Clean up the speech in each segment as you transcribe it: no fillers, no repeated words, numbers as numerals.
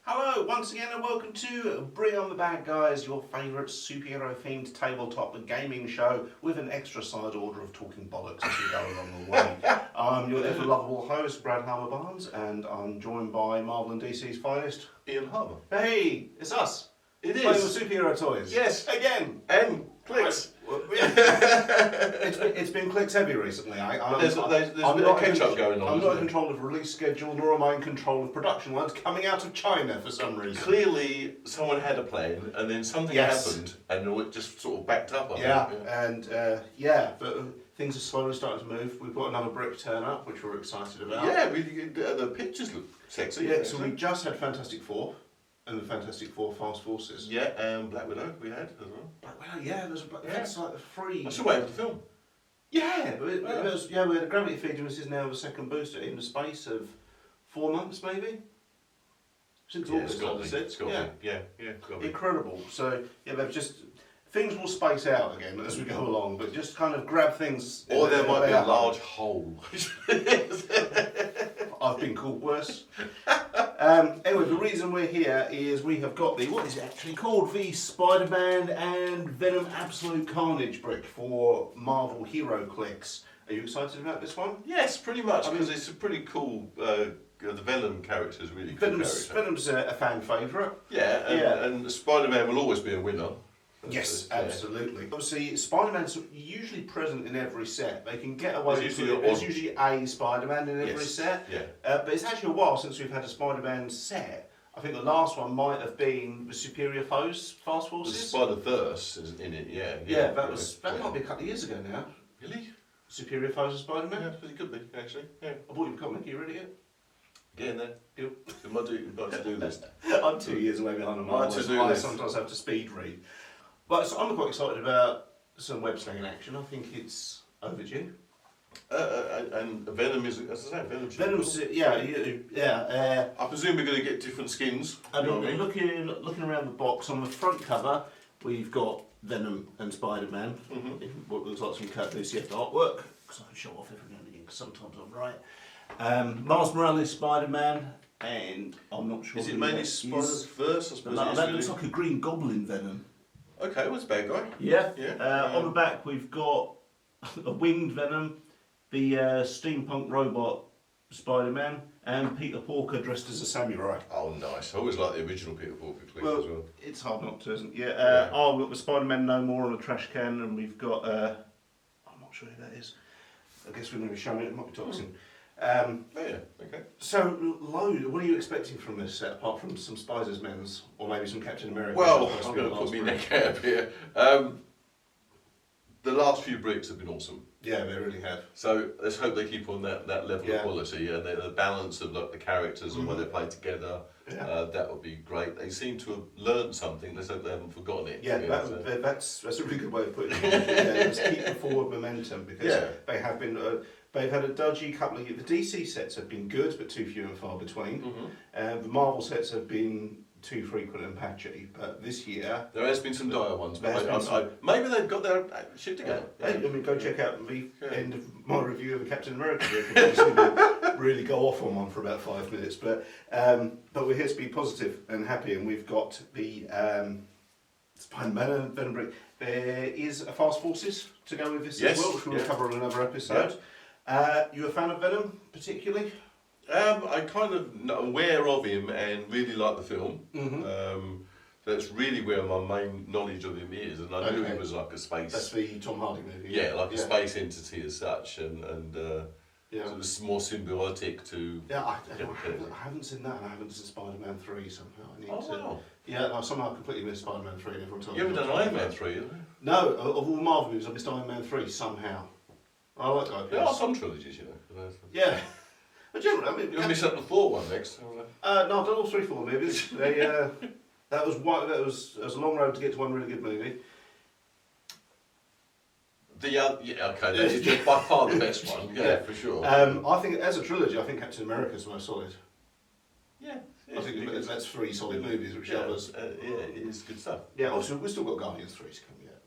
Hello, once again, and welcome to Bring on the Bad Guys, your favourite superhero-themed tabletop gaming show with an extra side order of talking bollocks as we go along the way. I'm your ever lovable host, Brad Harmer-Barnes, and I'm joined by Marvel and DC's finest, Ian Harmer. Hey, it's us. It Playing is. with superhero toys. Yes, again. And clicks. It's been clicks heavy recently. There's a catch-up going on. I'm not in control of release schedule, nor am I in control of production ones coming out of China for some reason. Clearly, someone had a plan, and then something happened, and it just sort of backed up. But things are slowly starting to move. We've got another brick turn up, which we're excited about. Yeah, the pictures look sexy. Yeah, so we just had Fantastic Four. And the Fantastic Four Fast Forces. Yeah, and Black Widow we had as well. Black Widow, yeah, there's that's like the free. I still waiting for the film. Yeah, we had a gravity feed, and this is now the second booster in the space of 4 months, maybe. Since August, it's got to be. Yeah. Incredible. So yeah, they've just things will space out again as we go along, but just kind of grab things. Or there might be a large hole. I've been called worse. Anyway, the reason we're here is we have got what is it actually called? The Spider-Man and Venom Absolute Carnage Brick for Marvel Heroclix. Are you excited about this one? Yes, pretty much, because it's a pretty cool, the Venom character is really cool. Venom's a fan favourite. Yeah, and Spider-Man will always be a winner. Yes, absolutely. Obviously, Spider-Man's usually present in every set. They can get away with it. There's usually a Spider-Man in every set. Yeah. But it's actually a while since we've had a Spider-Man set. I think the last one might have been the Superior Foes Fast Forces. The Spider-Verse is in it, yeah. That might be a couple of years ago now. Really? Superior Foes of Spider-Man? Yeah, it could be, actually. Yeah. I bought you a comic. You read it yet? Getting there. Yep. My to-do list. I'm 2 years away behind the Marvel. I sometimes have to speed read. But so I'm quite excited about some web slinging action. I think it's overdue. And Venom is, as I say, Venom's I presume we're going to get different skins. And looking around the box, on the front cover, we've got Venom and Spider-Man. What looks like some Kurt Busiek artwork, because I can show off every now and again, because sometimes I'm right. Miles Morales Spider-Man, and I'm not sure. Is it mainly Spider-Verse? I suppose that looks like a Green Goblin Venom. Okay, what's bad guy? Yeah. On the back, we've got a winged Venom, the steampunk robot Spider-Man, and Peter Porker dressed as a samurai. Oh, nice. I always like the original Peter Porker clip as well. It's hard not to, isn't it? We've got the Spider-Man No More on a trash can, and we've got, I'm not sure who that is. I guess we're going to be showing it might be Toxin. Okay. So, what are you expecting from this set, apart from some Spider-Man's, or maybe some Captain America? Well, I'm going to put my neck out here. The last few bricks have been awesome. Yeah, they really have. So let's hope they keep on that level of quality, and the balance of the characters and when they play together. That would be great. They seem to have learned something. Let's hope they haven't forgotten it. Yeah, that's a really good way of putting it. Let's keep the forward momentum, because they have been. They've had a dodgy couple of years. The DC sets have been good, but too few and far between. The Marvel sets have been too frequent and patchy. But this year there has been some dire ones. But maybe they've got their shit together. Go check out the end of my review of the Captain America. Obviously, really go off on one for about 5 minutes. But we're here to be positive and happy, and we've got the Spider-Man and Venom Brick. There is a Fast Forces to go with this as well, which we'll cover on another episode. You a fan of Venom, particularly? I'm kind of aware of him and really like the film. That's really where my main knowledge of him is, and I knew he was like a space. That's the Tom Hardy movie. Yeah, like a space entity as such, and so it's more symbiotic to. Yeah, I haven't seen that, and I haven't seen Spider-Man 3 somehow. I need to. Wow. Yeah, I somehow completely missed Spider-Man 3, and everyone told me. You haven't done Iron Man 3, have you? No, of all Marvel movies, I missed Iron Man 3 somehow. I like that. There are some trilogies, you know. Yeah. But generally, I mean, you'll miss out the Thor one next. No, I've done all 3 Thor movies. That was a long road to get to one really good movie. That is by far the best one. Yeah, for sure. I think as a trilogy, I think Captain America is the most solid. Yeah. I think that's 3 solid movies, which others. It is good stuff. Yeah. Also, we've still got Guardians 3 to come yet.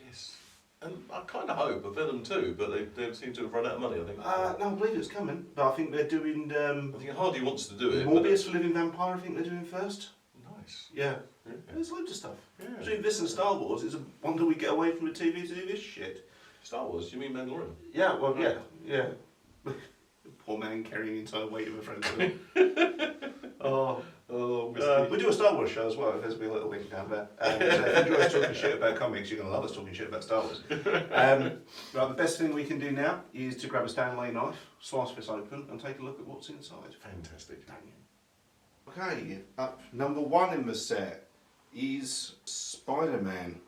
Yes. And I kind of hope a Venom too, but they seem to have run out of money, I think. No, I believe it's coming, but I think they're doing... I think Hardy wants to do it. Morbius for Living Vampire, I think they're doing first. Nice. Yeah. Yeah. There's loads of stuff. Yeah. Between this and Star Wars, it's a wonder we get away from the TV to do this shit. Star Wars, you mean Mandalorian? Yeah, well, yeah. Poor man carrying the entire weight of a friend's will. We do a Star Wars show as well, if there's a little link down there. So if you enjoy us talking shit about comics, you're going to love us talking shit about Star Wars. Right, the best thing we can do now is to grab a Stanley knife, slice this open, and take a look at what's inside. Fantastic. Okay, up number 1 in the set is Spider-Man.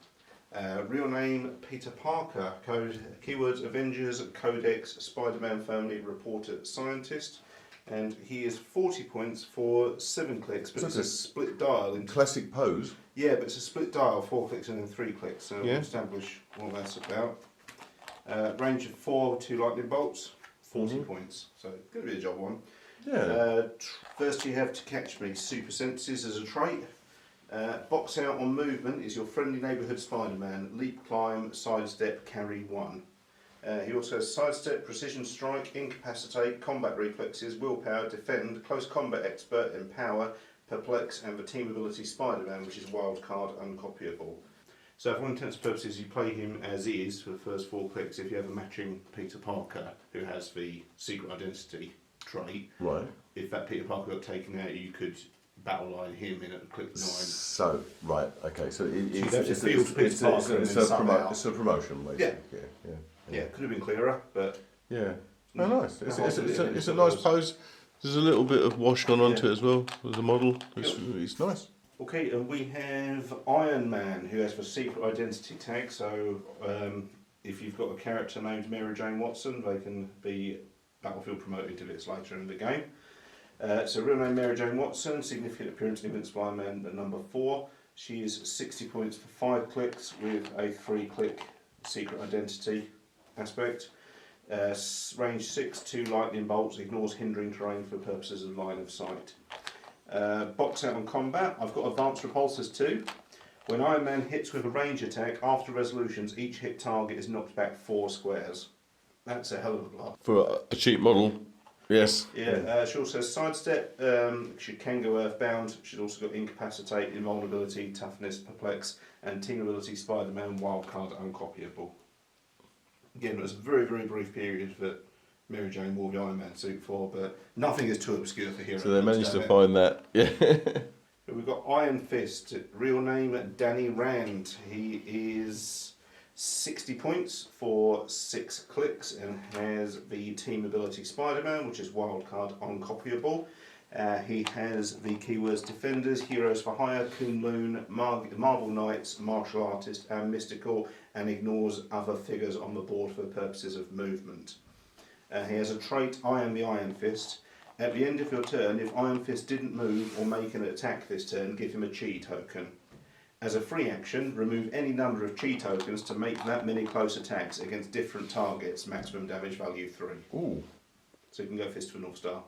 Real name Peter Parker, keywords Avengers, Codex, Spider-Man family, reporter, scientist, and he is 40 points for 7 clicks, but it's a split dial. Classic pose. Yeah, but it's a split dial, 4 clicks and then 3 clicks, so we'll establish what that's about. Range of 4 with 2 lightning bolts, 40 points, so going to be a job one. Yeah. First you have to catch me, super senses as a trait. Box out on movement is your friendly neighbourhood Spider-Man. Leap, climb, sidestep, carry 1. He also has sidestep, precision strike, incapacitate, combat reflexes, willpower, defend, close combat expert, empower, perplex, and the team ability Spider-Man, which is wildcard uncopyable. So for all intents and purposes, you play him as is for the first 4 clicks. If you have a matching Peter Parker who has the secret identity trait, Right. if that Peter Parker got taken out, you could battle line him in at click 9. So, right, okay, so it's a promotion, basically. Yeah, could have been clearer, but... Yeah. Oh, nice. It's a nice pose. There's a little bit of wash gone onto it as well, with the model. It's nice. Okay, and we have Iron Man, who has the secret identity tag, so if you've got a character named Mary Jane Watson, they can be battlefield promoted to bits later in the game. So real name Mary Jane Watson, significant appearance in Invincible Iron Man at number 4. She is 60 points for 5 clicks with a 3-click secret identity aspect. Range 6, 2 lightning bolts, ignores hindering terrain for purposes of line of sight. Box out on combat, I've got advanced repulsors too. When Iron Man hits with a range attack, after resolutions, each hit target is knocked back 4 squares. That's a hell of a block. For a cheap model, yes. Yeah, she also has sidestep, she can go earthbound, she's also got incapacitate, invulnerability, toughness, perplex, and team ability Spider-Man, wildcard uncopyable. Again, it was a very, very brief period that Mary Jane wore the Iron Man suit for, but nothing is too obscure for Hero. So they managed to find that, yeah. We've got Iron Fist, real name Danny Rand. He is 60 points for 6 clicks and has the team ability Spider-Man, which is wildcard uncopyable. He has the keywords Defenders, Heroes for Hire, Kunlun, Marvel Knights, Martial Artist, and Mystical, and ignores other figures on the board for the purposes of movement. He has a trait, I am the Iron Fist. At the end of your turn, if Iron Fist didn't move or make an attack this turn, give him a Chi token. As a free action, remove any number of Chi tokens to make that many close attacks against different targets, maximum damage value 3. Ooh. So you can go Fist for North Star.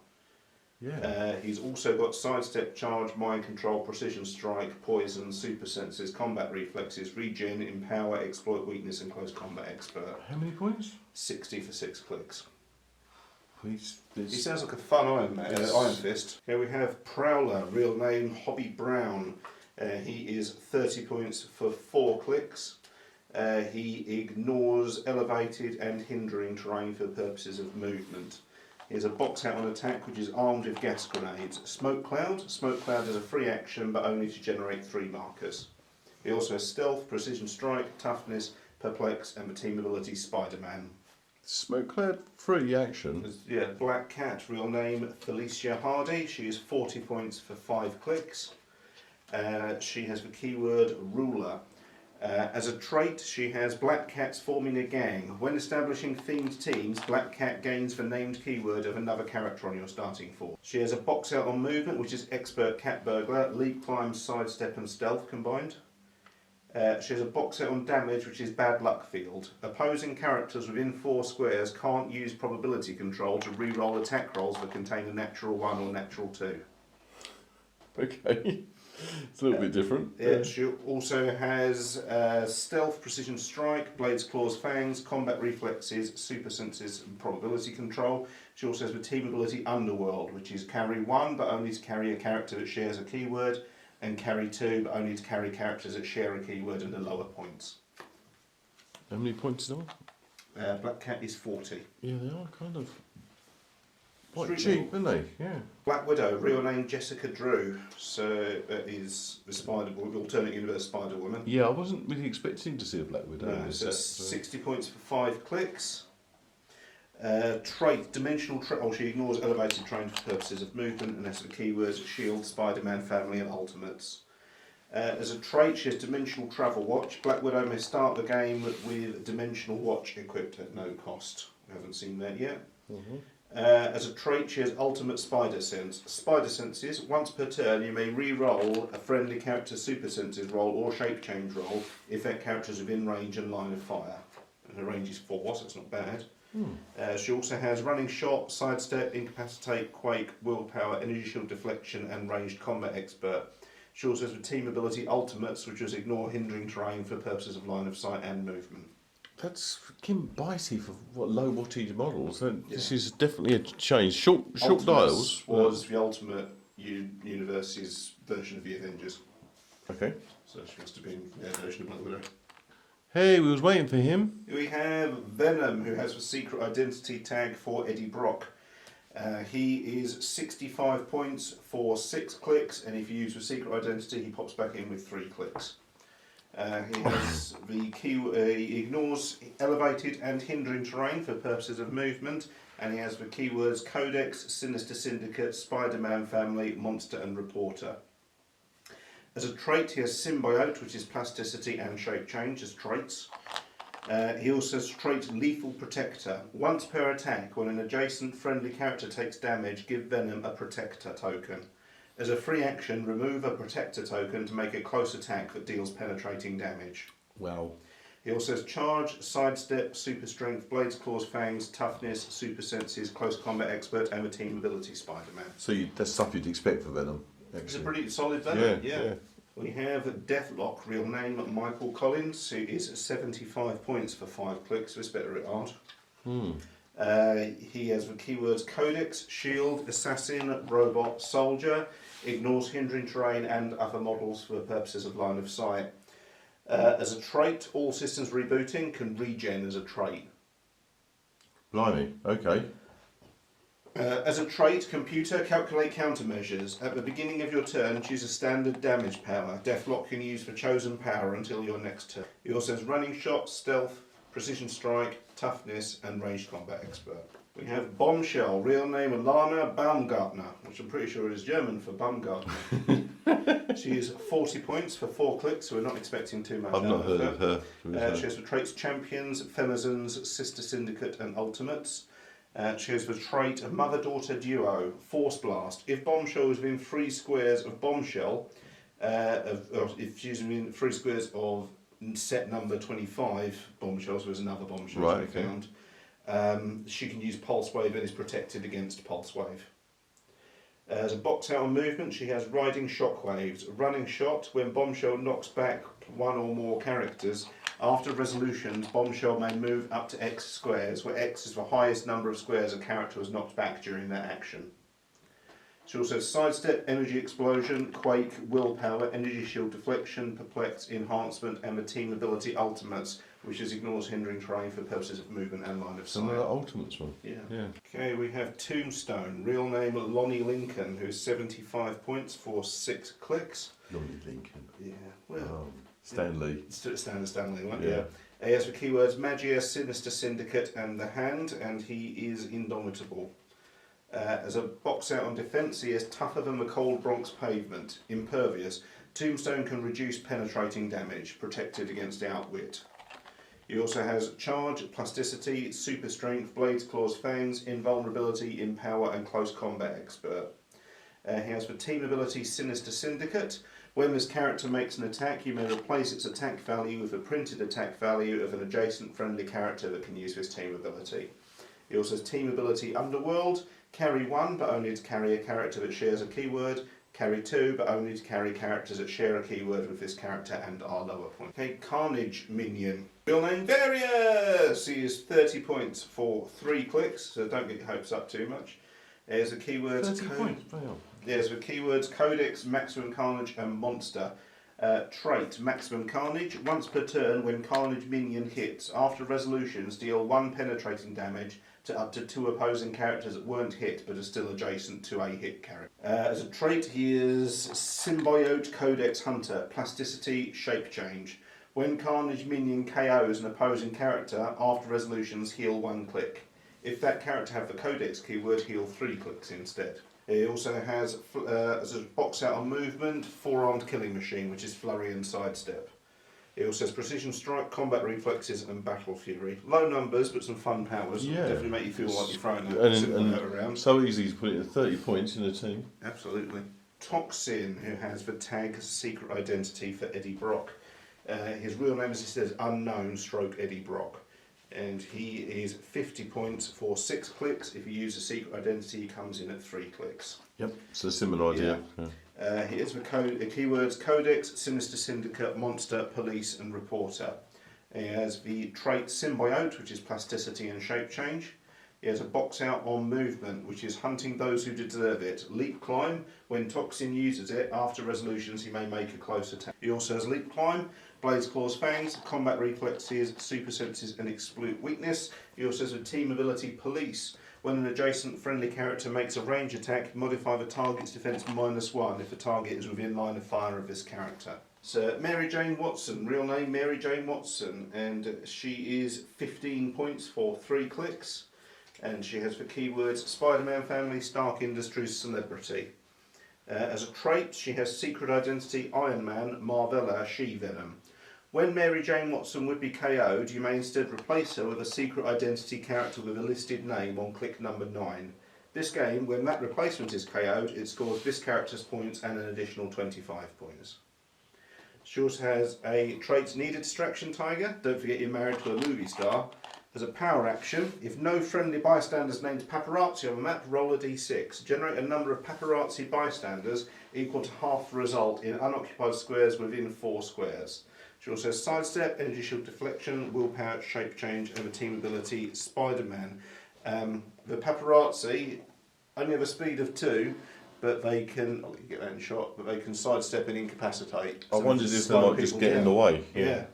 Yeah. He's also got sidestep, charge, mind control, precision strike, poison, super senses, combat reflexes, regen, empower, exploit weakness, and close combat expert. How many points? 60 for 6 clicks. He sounds like a fun Iron Fist. Here we have Prowler, real name Hobby Brown. He is 30 points for 4 clicks. He ignores elevated and hindering terrain for purposes of movement. He has a box out on attack which is armed with gas grenades. Smoke Cloud is a free action but only to generate 3 markers. He also has stealth, precision strike, toughness, perplex, and the team ability Spider-Man. Smoke Cloud, free action. Yeah, Black Cat, real name Felicia Hardy. She is 40 points for 5 clicks. She has the keyword Ruler. As a trait, she has Black Cats forming a gang. When establishing themed teams, Black Cat gains the named keyword of another character on your starting force. She has a box out on movement, which is Expert Cat Burglar, Leap, Climb, Sidestep and Stealth combined. She has a box out on damage, which is Bad Luck Field. Opposing characters within 4 squares can't use probability control to re-roll attack rolls that contain a natural 1 or natural 2. Okay. It's a little bit different. Yeah, she also has stealth, precision strike, blades, claws, fangs, combat reflexes, super senses, and probability control. She also has the team ability Underworld, which is carry 1 but only to carry a character that shares a keyword, and carry 2 but only to carry characters that share a keyword and are lower points. How many points is that? Black Cat is 40. Yeah, they are kind of quite Street cheap, level. aren't they? Yeah. Black Widow, real name Jessica Drew. So that is the alternate universe Spider Woman. Yeah, I wasn't really expecting to see a Black Widow in this So set. 60 points for 5 clicks. Trait, dimensional trait. Oh, she ignores elevated terrain for purposes of movement and has the keywords Shield, Spider-Man Family and Ultimates. As a trait, she has Dimensional Travel Watch. Black Widow may start the game with Dimensional Watch equipped at no cost. We haven't seen that yet. As a trait, she has Ultimate Spider Sense. Spider Senses, once per turn, you may re-roll a friendly character's Super Senses roll or Shape Change roll if that character is within range and line of fire. And her range is 4, so it's not bad. She also has Running Shot, Sidestep, Incapacitate, Quake, Willpower, Energy Shield Deflection and Ranged Combat Expert. She also has the team ability Ultimates, which is Ignore Hindering Terrain for purposes of line of sight and movement. That's freaking bitey for what low wattage models. This is definitely a change. Short Ultimates dials. was the Ultimate Universe's version of the Avengers. Okay. So she must have been their version of Black Widow. Hey, we was waiting for him. We have Venom, who has the secret identity tag for Eddie Brock. He is 65 points for 6 clicks, and if you use the secret identity, he pops back in with 3 clicks. He has the key. He ignores elevated and hindering terrain for purposes of movement, and he has the keywords Codex, Sinister Syndicate, Spider-Man Family, Monster, and Reporter. As a trait, he has Symbiote, which is plasticity and shape change as traits. He also has trait Lethal Protector. Once per attack, when an adjacent friendly character takes damage, give Venom a Protector token. As a free action, remove a Protector token to make a close attack that deals penetrating damage. Wow. He also has Charge, Sidestep, Super Strength, Blades, Claws, Fangs, Toughness, Super Senses, Close Combat Expert, and a Team Ability Spider-Man. So that's stuff you'd expect for Venom. It's a pretty solid Venom, Yeah. We have Deathlock, real name Michael Collins, who is 75 points for 5 clicks, so it's better at art. He has the keywords Codex, Shield, Assassin, Robot, Soldier, ignores hindering terrain and other models for purposes of line of sight. As a trait, all systems rebooting can regen as a trait. Blimey, okay. As a trait, computer, calculate countermeasures. At the beginning of your turn, choose a standard damage power. Deathlock can use for chosen power until your next turn. He also has Running Shot, Stealth, Precision Strike, Toughness, and Ranged Combat Expert. We have Bombshell, real name Alana Baumgartner, which I'm pretty sure is German for Baumgartner. She is 40 points for 4 clicks, so we're not expecting too much. I've not heard of her. She has the traits Champions, Femizons, Sister Syndicate, and Ultimates. She has the trait Mother-Daughter Duo, Force Blast. If Bombshell is within 3 squares of Bombshell, if she's within 3 squares of set number 25 Bombshells, there's another Bombshell to be found. She can use Pulse Wave and is protected against Pulse Wave. As a box out on movement, she has Riding Shockwaves. Running Shot, when Bombshell knocks back 1 or more characters, after resolutions, Bombshell may move up to X squares, where X is the highest number of squares a character was knocked back during that action. She also has Sidestep, Energy Explosion, Quake, Willpower, Energy Shield Deflection, Perplex, Enhancement, and the Team Ability Ultimates, which is ignores hindering terrain for purposes of movement and line of sight. Another Ultimates one. Yeah. Okay, we have Tombstone, real name Lonnie Lincoln, who's 75 points for 6 clicks. Lonnie Lincoln. Yeah, well. Stanley. Stanley, right? Yeah. He has the keywords Magia, Sinister Syndicate, and the Hand, and he is indomitable. As a box out on defence, he is tougher than the cold Bronx pavement, impervious. Tombstone can reduce penetrating damage, protected against outwit. He also has Charge, Plasticity, Super Strength, Blades, Claws, Fangs, Invulnerability, Empower, and Close Combat Expert. He has the team ability Sinister Syndicate. When this character makes an attack, you may replace its attack value with a printed attack value of an adjacent friendly character that can use this team ability. He also has team ability Underworld. Carry 1, but only to carry a character that shares a keyword. Carry 2, but only to carry characters that share a keyword with this character and are lower points. Okay, Carnage Minion. Real name Various! He is 30 points for 3 clicks, so don't get your hopes up too much. There's the keywords 30 points, wow. There's the keywords Codex, Maximum Carnage and Monster. Trait, Maximum Carnage. Once per turn, when Carnage Minion hits, after resolutions, deal 1 penetrating damage to up to 2 opposing characters that weren't hit but are still adjacent to a hit character. As a trait, he is Symbiote Codex Hunter, Plasticity, Shape Change. When Carnage Minion KOs an opposing character, after resolutions, heal 1 click. If that character have the Codex keyword, heal 3 clicks instead. He also has, as a box out on movement, 4-armed killing machine, which is flurry and sidestep. He also has precision strike, combat reflexes, and battle fury. Low numbers, but some fun powers. Yeah. Definitely make you feel like you're throwing And around. so easy to put it in 30 points in a team. Absolutely. Toxin, who has the tag secret identity for Eddie Brock. His real name, as he says, unknown / Eddie Brock. And he is 50 points for 6 clicks. If you use a secret identity, he comes in at 3 clicks. Yep, it's a similar idea. Yeah. Here's the keywords Codex, Sinister Syndicate, Monster, Police and Reporter. He has the trait Symbiote, which is Plasticity and Shape Change. He has a box out on movement, which is hunting those who deserve it. Leap Climb, when Toxin uses it, after resolutions he may make a close attack. He also has Leap Climb, Blades, Claws, Fangs, Combat Reflexes, Super Senses and Exploit Weakness. He also has a team ability Police. When an adjacent friendly character makes a range attack, modify the target's defense -1 if the target is within line of fire of this character. So Mary Jane Watson, real name Mary Jane Watson, and she is 15 points for 3 clicks. And she has the keywords Spider-Man Family, Stark Industries, Celebrity. As a trait, she has secret identity Iron Man, Marvella, SHE-VENOM. When Mary Jane Watson would be KO'd, you may instead replace her with a secret identity character with a listed name on click number 9. This game, when that replacement is KO'd, it scores this character's points and an additional 25 points. She also has a trait Needed Distraction Tiger. Don't forget you're married to a movie star. As a power action, if no friendly bystanders named Paparazzi on the map, roll a d6. Generate a number of Paparazzi bystanders equal to half the result in unoccupied squares within 4 squares. She also has Sidestep, Energy Shield Deflection, Willpower, Shape Change, and the team ability Spider-Man. The Paparazzi only have a speed of 2, but they can, I'll let you get that in shot, but they can sidestep and incapacitate. I wondered if they might just get in the way. Yeah,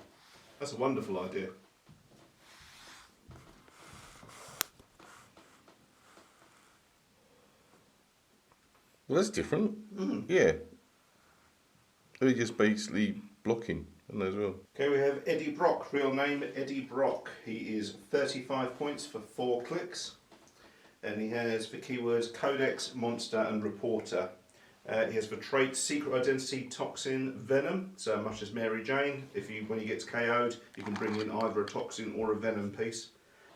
that's a wonderful idea. Well, that's different. Yeah. They're just basically blocking as well. Okay, we have Eddie Brock, real name Eddie Brock. He is 35 points for 4 clicks. And he has the keywords Codex, Monster and Reporter. He has the trait Secret Identity, Toxin, Venom. So much as Mary Jane, when he gets KO'd, you can bring in either a Toxin or a Venom piece.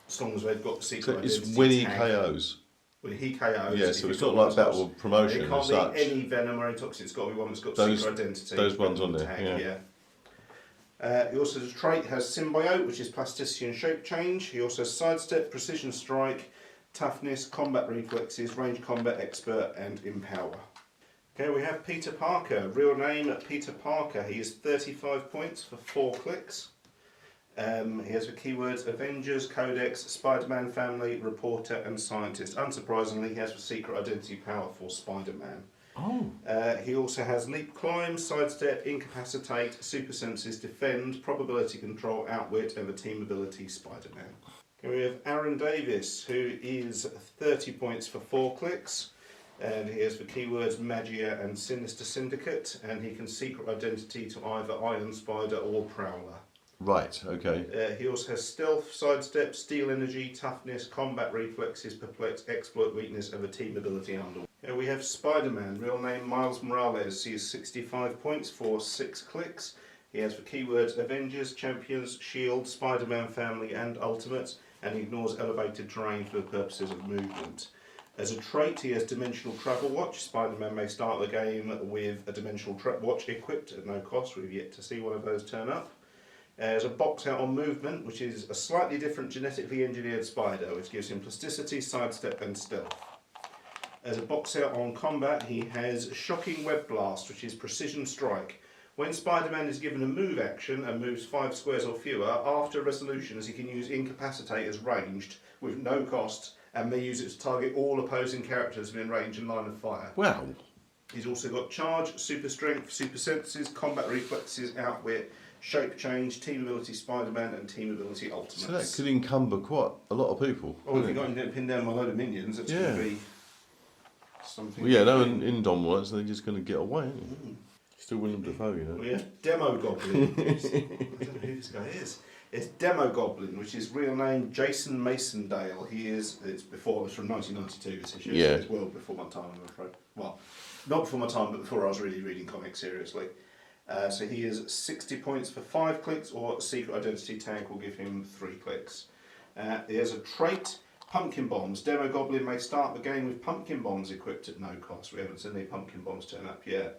As long as they've got the secret identity. It's when he tag. KOs. When he KOs. Yeah, so it's not like battle promotion it can't as be such. any Venom or any Toxin. It's got to be one that's got secret identity. Those ones on there, tag, He also has a trait, has Symbiote, which is Plasticity and Shape Change. He also has Sidestep, Precision Strike, Toughness, Combat Reflexes, Range Combat Expert, and Empower. Okay, we have Peter Parker, real name Peter Parker. He is 35 points for 4 clicks. He has the keywords Avengers, Codex, Spider-Man Family, Reporter, and Scientist. Unsurprisingly, he has the secret identity power for Spider-Man. Oh. He also has Leap Climb, Sidestep, Incapacitate, Super Senses, Defend, Probability Control, Outwit, and the team ability Spider-Man. Okay, we have Aaron Davis, who is 30 points for 4 clicks. And he has the keywords Magia and Sinister Syndicate, and he can secret identity to either Iron Spider or Prowler. Right, okay. He also has Stealth, Sidestep, Steel Energy, Toughness, Combat Reflexes, Perplex, Exploit Weakness, and the team ability Underworld. We have Spider-Man, real name Miles Morales. He is 65 points for 6 clicks. He has the keywords Avengers, Champions, Shield, Spider-Man Family, and Ultimates, and he ignores elevated terrain for the purposes of movement. As a trait, he has Dimensional Travel Watch. Spider-Man may start the game with a Dimensional Watch equipped at no cost. We've yet to see one of those turn up. There's a box out on movement, which is a slightly different genetically engineered spider, which gives him plasticity, sidestep, and stealth. As a box set on combat, he has Shocking Web Blast, which is Precision Strike. When Spider-Man is given a move action and moves 5 squares or fewer, after resolutions he can use Incapacitate as ranged with no cost, and may use it to target all opposing characters within range and line of fire. Wow. He's also got Charge, Super Strength, Super Senses, Combat Reflexes, Outwit, Shape Change, Team Ability Spider-Man, and Team Ability Ultimates. So that could encumber quite a lot of people. Well, if you've got him pinned down by a load of minions, it's going to be something. Well, yeah, no, in Dom ones, they're just going to get away, aren't you? Still William Dafoe, you know. Well, yeah, Demogoblin. I don't know who this guy is. It's Demogoblin, which is real name Jason Macendale. It's from 1992, this issue. Yeah. So it's well before my time, I'm afraid. Well, not before my time, but before I was really reading comics seriously. So he is 60 points for 5 clicks, or Secret Identity Tag will give him 3 clicks. He has a trait, Pumpkin Bombs. Demogoblin may start the game with Pumpkin Bombs equipped at no cost. We haven't seen any Pumpkin Bombs turn up yet.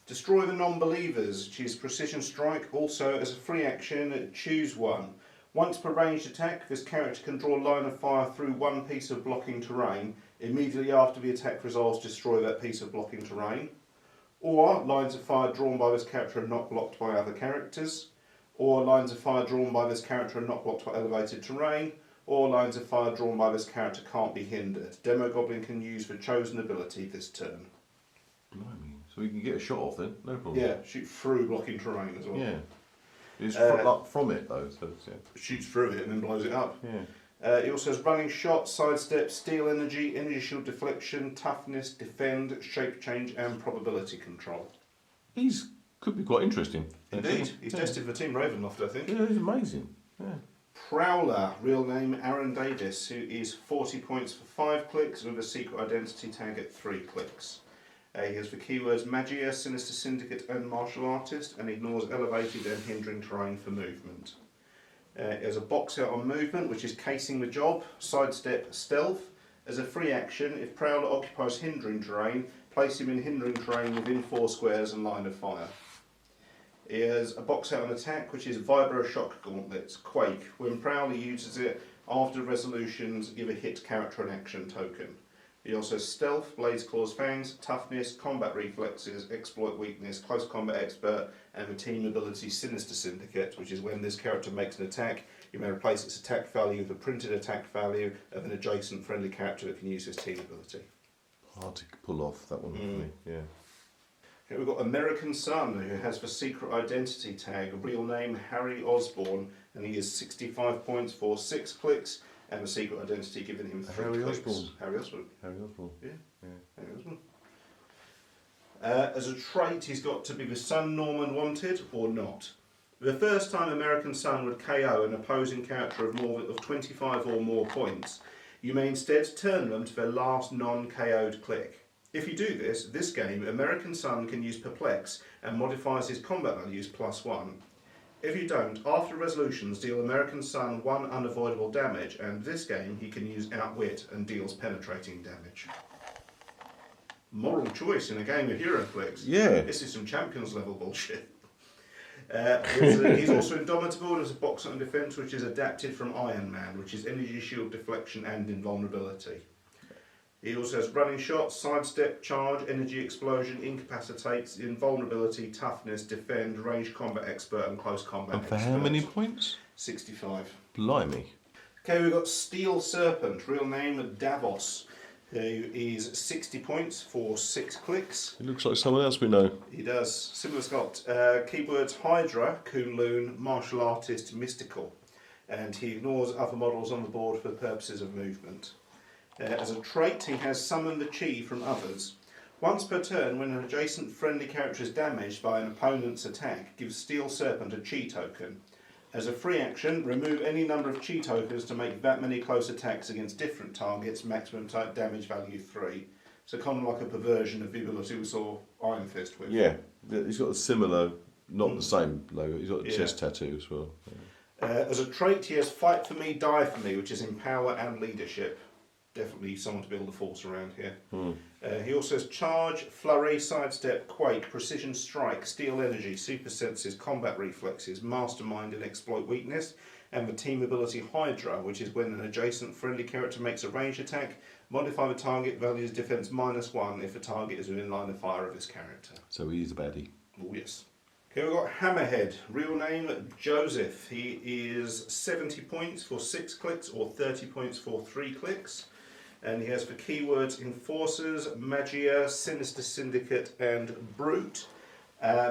Destroy the Non-Believers, which is Precision Strike. Also, as a free action, choose one. Once per ranged attack, this character can draw line of fire through one piece of blocking terrain. Immediately after the attack resolves, destroy that piece of blocking terrain. Or, lines of fire drawn by this character are not blocked by other characters. Or, lines of fire drawn by this character are not blocked by elevated terrain. Or, lines of fire drawn by this character can't be hindered. Demogoblin can use the chosen ability this turn. Blimey. So we can get a shot off then, no problem. Yeah, shoot through blocking terrain as well. Yeah. It's from it though, so it's, yeah. Shoots through it and then blows it up. Yeah. He also has Running Shot, Sidestep, Steel Energy, Energy Shield Deflection, Toughness, Defend, Shape Change and Probability Control. Could be quite interesting. Indeed. He's tested for Team Ravenloft, I think. Yeah, he's amazing. Yeah. Prowler, real name Aaron Davis, who is 40 points for 5 clicks with a Secret Identity Tag at 3 clicks. He has the keywords Magia, Sinister Syndicate and Martial Artist, and ignores elevated and hindering terrain for movement. He has a box out on movement, which is Casing the Job, Sidestep, Stealth. As a free action, if Prowler occupies hindering terrain, place him in hindering terrain within 4 squares and line of fire. He has a box out on attack, which is Vibro Shock Gauntlets, Quake. When Prowler uses it, after resolutions, give a hit character an action token. He also has Stealth, Blades, Claws, Fangs, Toughness, Combat Reflexes, Exploit Weakness, Close Combat Expert, and the team ability Sinister Syndicate, which is when this character makes an attack, you may replace its attack value with a printed attack value of an adjacent friendly character that can use this team ability. Hard to pull off that one for me, yeah. Okay, we've got American Son, who has the Secret Identity Tag, real name Harry Osborn, and he is 65 points for 6 clicks. And the Secret Identity giving him 3 Harry clicks. Osborn. Harry Osborn. Harry Osborn. Yeah. Yeah. Harry Osborn. As a trait, he's got to be the Sun Norman wanted or not. The first time American Son would KO an opposing character of 25 or more points, you may instead turn them to their last non-KO'd click. If you do this game, American Son can use Perplex and modifies his combat values +1. If you don't, after resolutions deal American Son 1 unavoidable damage, and this game he can use Outwit and deals penetrating damage. Moral choice in a game of Heroclix. Yeah. This is some Champions level bullshit. He's also Indomitable, and has a box on defense which is adapted from Iron Man, which is Energy Shield Deflection and Invulnerability. He also has Running Shot, Sidestep, Charge, Energy Explosion, Incapacitates, Invulnerability, Toughness, Defend, Range Combat Expert and Close Combat And for Expert. how many points? 65. Blimey. Okay, we've got Steel Serpent, real name Davos, who is 60 points for 6 clicks. It looks like someone else we know. He does. Similar Scott. Keywords Hydra, Kunlun, Martial Artist, Mystical. And he ignores other models on the board for the purposes of movement. As a trait, he has Summon the Chi from others. Once per turn, when an adjacent friendly character is damaged by an opponent's attack, give Steel Serpent a Chi token. As a free action, remove any number of Chi tokens to make that many close attacks against different targets, maximum type damage value 3. So kind of like a perversion of the ability we saw Iron Fist with. Yeah, he's got a similar, not the same logo, he's got a chest tattoo as well. Yeah. As a trait, he has Fight for Me, Die for Me, which is in power and leadership. Definitely someone to build a force around here. He also has Charge, Flurry, Sidestep, Quake, Precision Strike, Steel Energy, Super Senses, Combat Reflexes, Mastermind and Exploit Weakness, and the team ability Hydra, which is when an adjacent friendly character makes a ranged attack, Modify the target value's defense -1 if the target is within line of fire of this character. So he's a baddie. Oh yes. Okay, we've got Hammerhead, real name Joseph. He is 70 points for 6 clicks or 30 points for 3 clicks. And he has for keywords Enforcers, Magia, Sinister Syndicate and Brute.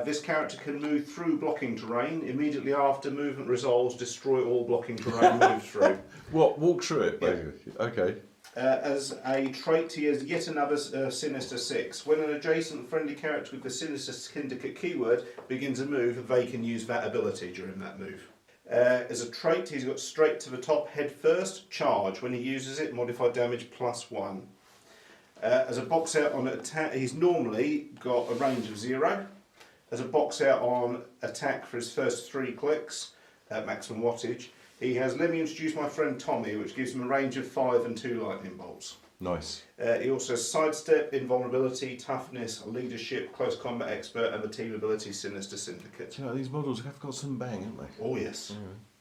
This character can move through blocking terrain. Immediately after movement resolves, destroy all blocking terrain moved through. What? Walk through it, Yeah. basically. Okay. As a trait, he has yet another Sinister 6. When an adjacent friendly character with the Sinister Syndicate keyword begins a move, they can use that ability during that move. As a trait, he's got straight to the top, head first, charge. When he uses it, modify damage +1. As a box out on attack, he's normally got a range of 0. As a box out on attack for his first 3 clicks, at maximum wattage, he has Let Me Introduce My Friend Tommy, which gives him a range of 5 and 2 lightning bolts. Nice. He also has Sidestep, Invulnerability, Toughness, Leadership, Close Combat Expert, and the team ability Sinister Syndicate. You know, these models have got some bang, haven't they? Oh yes.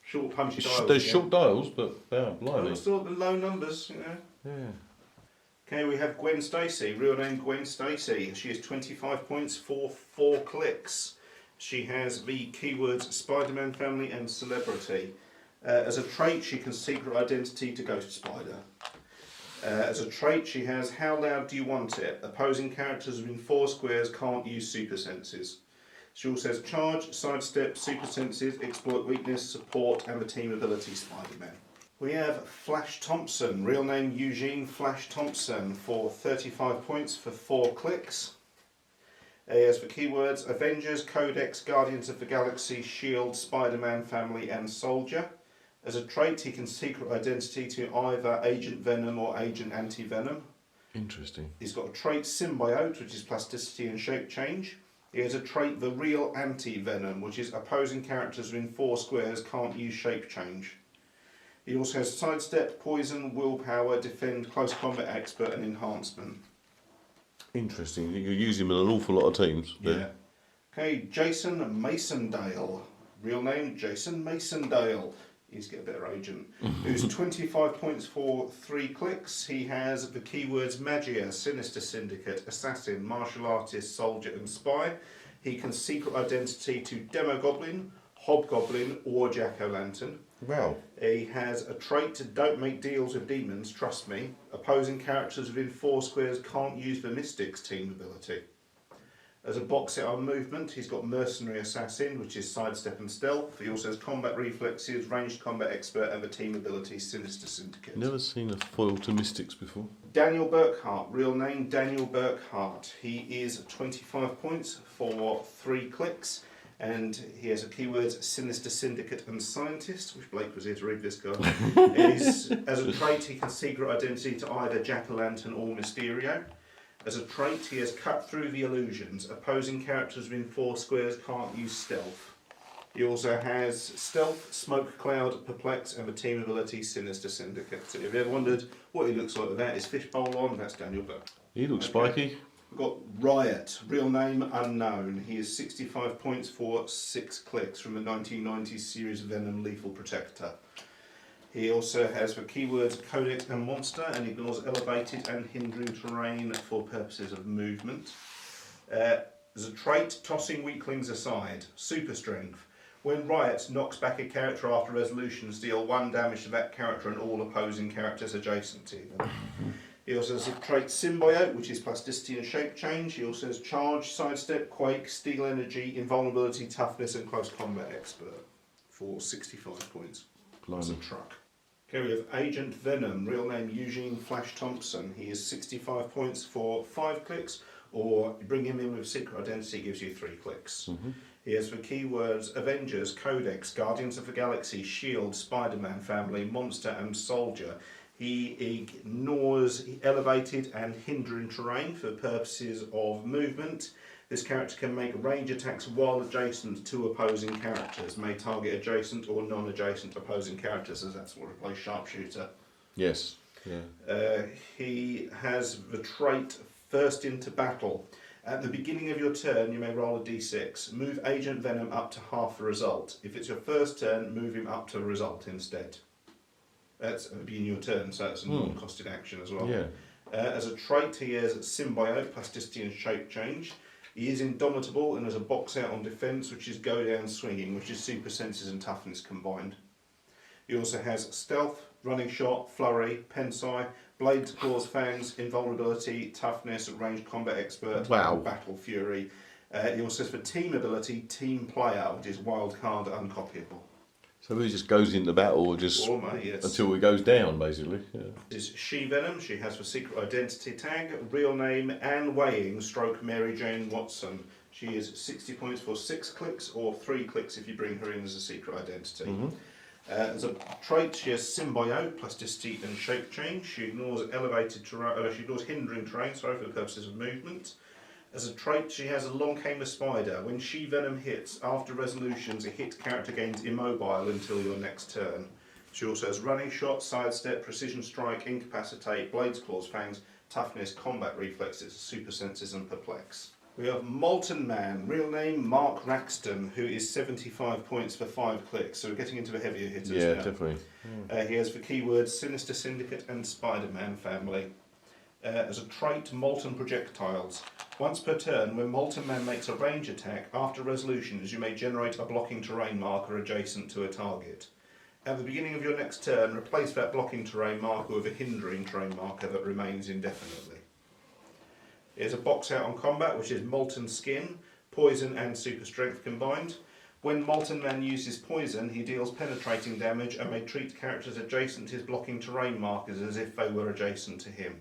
Short punchy dials. There's again. short dials, but yeah, Well, blimey. it's still the low numbers, you know. Yeah. Okay, we have Gwen Stacy, real name Gwen Stacy. She is 25 points for 4 clicks. She has the keywords Spider-Man Family and Celebrity. As a trait, she can secret identity to Ghost Spider. As a trait, she has How Loud Do You Want It? Opposing characters within 4 squares can't use super senses. She also has Charge, Sidestep, Super Senses, Exploit Weakness, Support, and the team ability Spider-Man. We have Flash Thompson, real name Eugene Flash Thompson, for 35 points for 4 clicks. He has for keywords Avengers, Codex, Guardians of the Galaxy, Shield, Spider-Man Family, and Soldier. As a trait, he can secret identity to either Agent Venom or Agent Anti-Venom. Interesting. He's got a trait Symbiote, which is plasticity and shape change. He has a trait The Real Anti-Venom, which is opposing characters within 4 squares can't use shape change. He also has Sidestep, Poison, Willpower, Defend, Close Combat Expert, and Enhancement. Interesting. You use him in an awful lot of teams. Yeah. Okay, Jason Macendale. Real name Jason Macendale. He's got a better agent. Who's 25 points for 3 clicks. He has the keywords Magia, Sinister Syndicate, Assassin, Martial Artist, Soldier, and Spy. He can secret identity to Demogoblin, Hobgoblin, or Jack-o'-lantern. Wow. He has a trait Don't Make Deals with Demons, Trust Me. Opposing characters within 4 squares can't use the Mystics team ability. As a box set on movement, he's got Mercenary Assassin, which is Sidestep and Stealth. He also has Combat Reflexes, Ranged Combat Expert, and the team ability Sinister Syndicate. Never seen a foil to Mystics before. Daniel Burkhart, real name Daniel Burkhart. He is 25 points for 3 clicks. And he has a keywords Sinister Syndicate and Scientist, which Blake was here to read this guy. As a trait, he can secret identity to either Jack-o'-lantern or Mysterio. As a trait, he has Cut Through the Illusions. Opposing characters within 4 squares can't use Stealth. He also has Stealth, Smoke Cloud, Perplex, and the team ability Sinister Syndicate. So if you ever wondered what he looks like with that, his fishbowl on, that's Daniel Burke. He looks spiky. We've got Riot, real name unknown. He is 65 points for 6 clicks from the 1990s series Venom Lethal Protector. He also has the keywords Codex and Monster and ignores elevated and hindering terrain for purposes of movement. As a trait, Tossing Weaklings Aside, Super Strength. When Riot knocks back a character after resolutions, deal 1 damage to that character and all opposing characters adjacent to them. He also has a trait Symbiote, which is plasticity and shape change. He also has Charge, Sidestep, Quake, Steel Energy, Invulnerability, Toughness, and Close Combat Expert for 65 points. That's a truck. Okay, we have Agent Venom, real name Eugene Flash Thompson. He is 65 points for 5 clicks, or bring him in with Secret Identity gives you 3 clicks. He has the keywords Avengers, Codex, Guardians of the Galaxy, Shield, Spider-Man Family, Monster, and Soldier. He ignores elevated and hindering terrain for purposes of movement. This character can make range attacks while adjacent to opposing characters, may target adjacent or non-adjacent opposing characters, as that's what replaces Sharpshooter. Yes. Yeah. He has the trait First Into Battle. At the beginning of your turn, you may roll a d6. Move Agent Venom up to half the result. If it's your first turn, move him up to the result instead. That's at the beginning of your turn, so that's a non-costed action as well. Yeah. As a trait, he has symbiote, plasticity and shape change. He is indomitable and has a box out on defence, which is go down swinging, which is super senses and toughness combined. He also has stealth, running shot, flurry, pensai, blades, claws, fangs, invulnerability, toughness, ranged combat expert, wow. and battle fury. He also has for team ability, team player, which is wild card uncopyable. So he just goes into battle just Yes. until he goes down, basically. Yeah. This is SHE-VENOM. She has for secret identity tag, real name Anne Weighing / Mary Jane Watson. She is 60 points for 6 clicks or 3 clicks if you bring her in as a secret identity. As a trait, she has symbiote, plasticity and shape change. She ignores elevated terrain, she ignores hindering terrain, for the purposes of movement. As a trait, she has a long camer spider. When SHE-VENOM hits, after resolutions, a hit character gains immobile until your next turn. She also has running shot, sidestep, precision strike, incapacitate, blades, claws, fangs, toughness, combat reflexes, super senses and perplex. We have Molten Man, real name Mark Raxton, who is 75 points for 5 clicks, so we're getting into the heavier hitters Yeah, now. definitely. He has for keywords Sinister Syndicate and Spider-Man family. As a trait, Molten Projectiles. Once per turn, when Molten Man makes a range attack, after resolutions you may generate a blocking terrain marker adjacent to a target. At the beginning of your next turn, replace that blocking terrain marker with a hindering terrain marker that remains indefinitely. Here's a box out on combat, which is Molten Skin, Poison and Super Strength combined. When Molten Man uses Poison, he deals penetrating damage and may treat characters adjacent to his blocking terrain markers as if they were adjacent to him.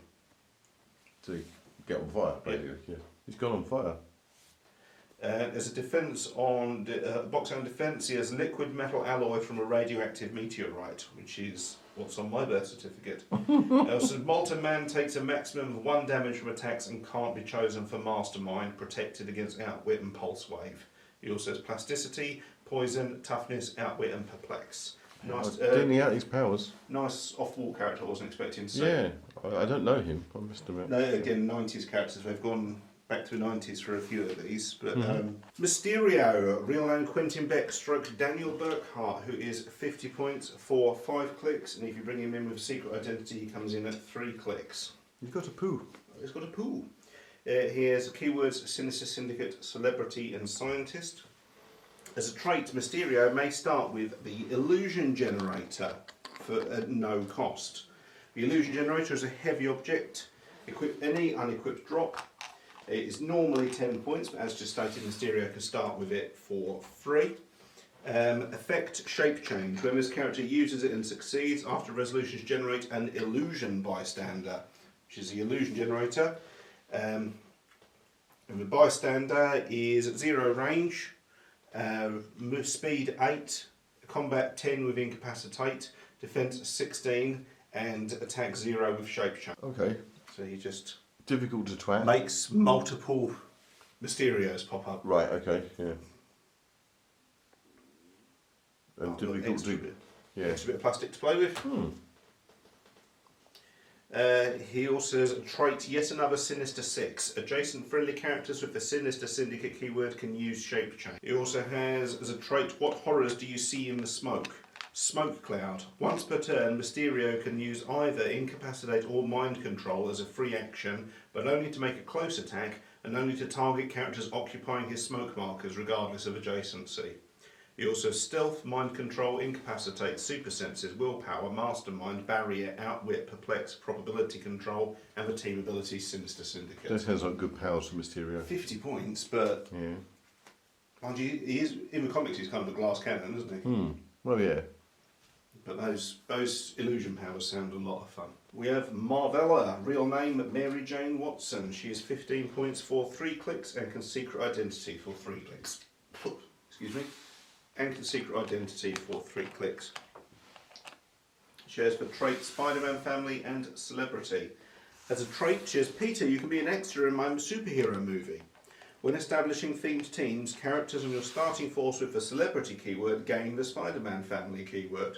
So he get on fire, basically. Yeah. He's gone on fire. As a defence on box out on defence, he has liquid metal alloy from a radioactive meteorite, which is what's on my birth certificate. So Molten Man takes a maximum of 1 damage from attacks and can't be chosen for Mastermind, protected against Outwit and Pulse Wave. He also has plasticity, poison, toughness, outwit and perplex. Nice. Didn't he out his powers? Nice off-wall character. I wasn't expecting to see. Yeah, I don't know him. I must admit. No, again, 90s characters. We've gone back to the 90s for a few of these. But Mysterio, real name Quentin Beck / Daniel Burkhart, who is 50 points for 5 clicks, and if you bring him in with a secret identity, he comes in at 3 clicks. He's got a poo. He's got a poo. He has keywords Sinister Syndicate, Celebrity and Scientist. As a trait, Mysterio may start with the Illusion Generator for no cost. The Illusion Generator is a heavy object. Equip any unequipped drop. It is normally 10 points, but as just stated, Mysterio can start with it for free. Effect Shape Change. When this character uses it and succeeds, after resolutions generate an Illusion Bystander, which is the Illusion Generator. And the Bystander is 0 range, speed 8, combat 10 with incapacitate, defense 16, and attack 0 with shape change. Okay. So he just Difficult to twat. makes multiple Mysterios pop up. Right, okay, yeah. And difficult extra to... bit, Yeah. extra bit of plastic to play with. He also has a trait, yet another Sinister 6. Adjacent friendly characters with the Sinister Syndicate keyword can use shape change. He also has as a trait, what horrors do you see in the smoke? Smoke Cloud. Once per turn, Mysterio can use either Incapacitate or Mind Control as a free action, but only to make a close attack and only to target characters occupying his smoke markers regardless of adjacency. He also has Stealth, Mind Control, Incapacitate, Super Senses, Willpower, Mastermind, Barrier, Outwit, Perplex, Probability Control, and the team ability Sinister Syndicate. That sounds like good powers for Mysterio. 50 points, but Yeah. mind you, he is, in the comics he's kind of a glass cannon, isn't he? Well, yeah. But those illusion powers sound a lot of fun. We have Marvella, real name Mary Jane Watson. She is 15 points for 3 clicks and can secret identity for 3 clicks. Excuse me. And can secret identity for 3 clicks. She has for trait Spider-Man family and celebrity. As a trait, she has Peter, you can be an extra in my superhero movie. When establishing themed teams, characters on your starting force with the celebrity keyword gain the Spider-Man family keyword.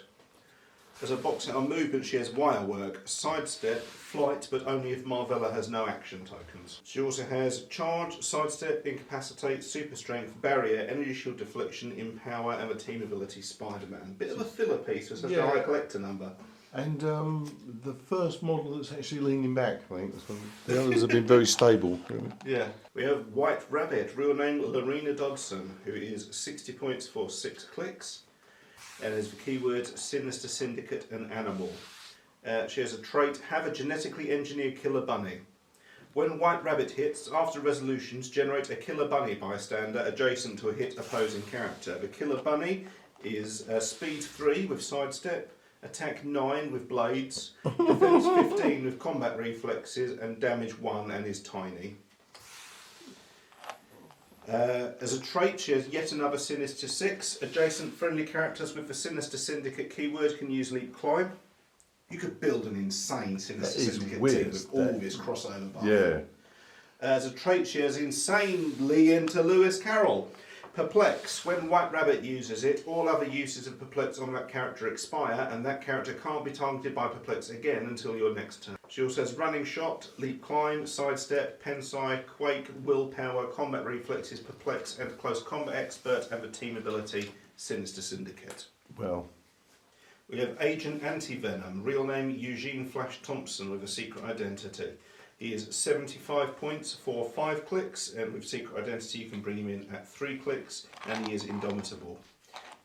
As a box out on movement, she has wire work, sidestep, flight, but only if Marvella has no action tokens. She also has charge, sidestep, incapacitate, super strength, barrier, energy shield deflection, empower, and the team ability Spider-Man. Bit of a filler piece for such a high collector number. And the first model that's actually leaning back, I think. The others have been very stable. Really. Yeah. We have White Rabbit, real name Lorena Dodson, who is 60 points for 6 clicks. And is the keywords Sinister Syndicate and Animal. She has a trait, have a genetically engineered killer bunny. When White Rabbit hits, after resolutions, generate a killer bunny bystander adjacent to a hit opposing character. The killer bunny is speed 3 with sidestep, attack 9 with blades, defense 15 with combat reflexes, and damage 1 and is tiny. As a trait, she has yet another Sinister 6. Adjacent friendly characters with the Sinister Syndicate keyword can use leap climb. You could build an insane Sinister Syndicate team with all this crossover buff. Yeah. As a trait, she has insanely into Lewis Carroll. Perplex. When White Rabbit uses it, all other uses of Perplex on that character expire, and that character can't be targeted by Perplex again until your next turn. She also has Running Shot, Leap Climb, Sidestep, Pensai, Quake, Willpower, Combat Reflexes, Perplex, and Close Combat Expert, and the team ability Sinister Syndicate. Well. We have Agent ANTI-VENOM, real name Eugene Flash Thompson with a secret identity. He is 75 points for 5 clicks, and with secret identity you can bring him in at 3 clicks, and he is indomitable.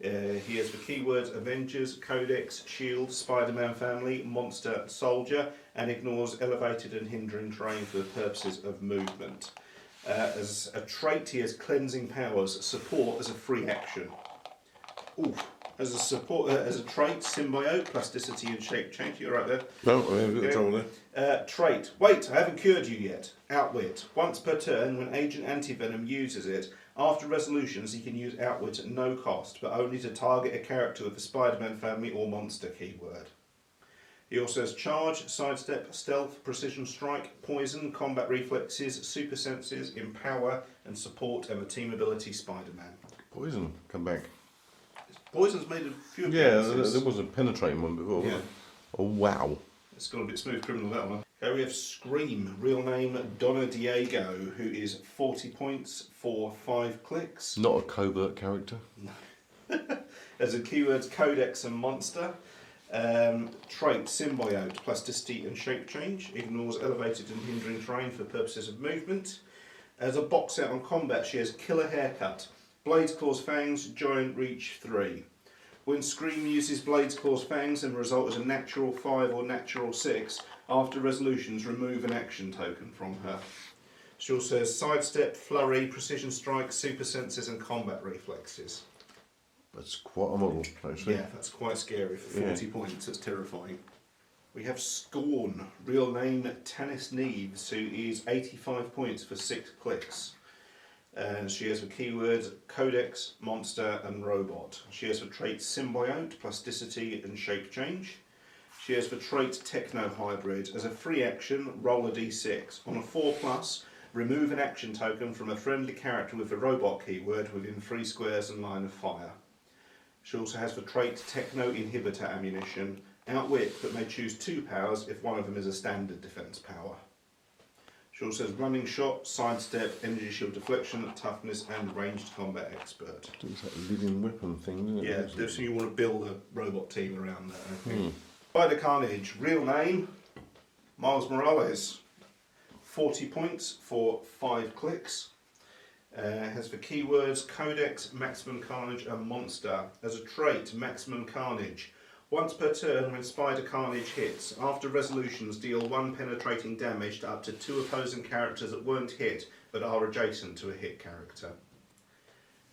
He has the keywords Avengers, Codex, Shield, Spider-Man family, Monster, Soldier, and ignores elevated and hindering terrain for the purposes of movement. As a trait, he has Cleansing Powers, support as a free action. Oof. As a trait, Symbiote, Plasticity and Shape Change. You're right there. No, I haven't got trouble there. Trait. Wait, I haven't cured you yet. Outwit. Once per turn, when Agent ANTI-VENOM uses it, after resolutions he can use Outwit at no cost, but only to target a character with the Spider-Man family or monster keyword. He also has Charge, Sidestep, Stealth, Precision Strike, Poison, Combat Reflexes, Super Senses, Empower, and Support, and the team ability Spider-Man. Poison, come back. Poison's made a few appearances. There was a penetrating one before. Yeah. Oh, wow. It's got a bit smooth criminal, that one. Okay, we have Scream, real name Donna Diego, who is 40 points for 5 clicks. Not a covert character. No. As a keywords Codex and Monster. Trait Symbiote, Plasticity and Shape Change. Ignores elevated and hindering terrain for purposes of movement. As a box set on combat, she has Killer Haircut, Blades, Claws, Fangs, Giant Reach 3. When Scream uses Blades, Claws, Fangs and result as a natural 5 or natural 6, after resolutions remove an action token from her. She also has Sidestep, Flurry, Precision Strike, Super Senses and Combat Reflexes. That's quite a model, actually. Yeah, that's quite scary for 40 points, that's terrifying. We have Scorn, real name Tanis Neves, who is 85 points for 6 clicks. And she has the keywords Codex, Monster and Robot. She has the trait Symbiote, Plasticity and Shape Change. She has the trait Techno Hybrid. As a free action, roll a d6. On a 4+, remove an action token from a friendly character with the Robot keyword within 3 squares and line of fire. She also has the trait Techno Inhibitor Ammunition. Outwit, but may choose 2 powers if one of them is a standard defense power. She also has Running Shot, Sidestep, Energy Shield Deflection, Toughness and Ranged Combat Expert. It's like a living weapon thing, isn't it? Yeah, so you want to build a robot team around that, I think. SPIDER-CARNAGE, real name, Miles Morales. 40 points for 5 clicks. Has the keywords Codex, Maximum Carnage and Monster. As a trait, Maximum Carnage. Once per turn, when Spider-Carnage hits, after resolutions deal 1 penetrating damage to up to 2 opposing characters that weren't hit but are adjacent to a hit character.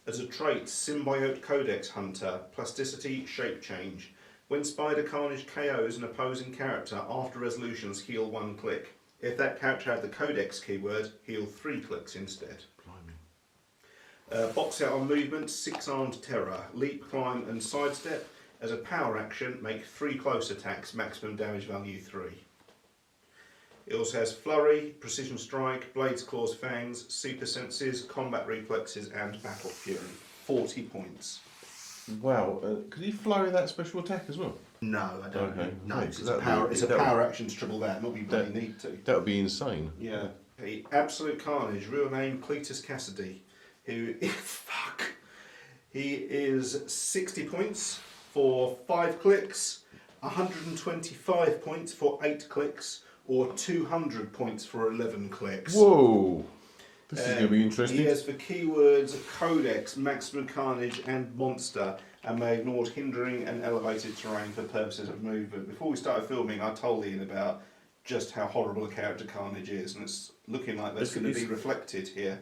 As a trait, Symbiote Codex Hunter, Plasticity, Shape Change. When Spider-Carnage KOs an opposing character, after resolutions heal 1 click. If that character had the Codex keyword, heal 3 clicks instead. Box out on movement, 6-armed terror, leap, climb and sidestep. As a power action, make 3 close attacks, maximum damage value 3. It also has Flurry, Precision Strike, Blades, Claws, Fangs, Super Senses, Combat Reflexes and Battle Fury. 40 points. Wow, could he flurry that special attack as well? No, I don't. Okay. No, Yeah, it's a power action to triple that, not we bloody That- need to. That would be insane. Yeah. Okay, Absolute Carnage, real name Cletus Cassidy, who he is 60 points for 5 clicks. 125 points for 8 clicks, or 200 points for 11 clicks. Whoa! This is going to be interesting. He has for keywords Codex, Maximum Carnage and Monster, and may ignore hindering and elevated terrain for purposes of movement. Before we started filming, I told Ian about just how horrible a character Carnage is, and it's looking like that's going to be reflected here.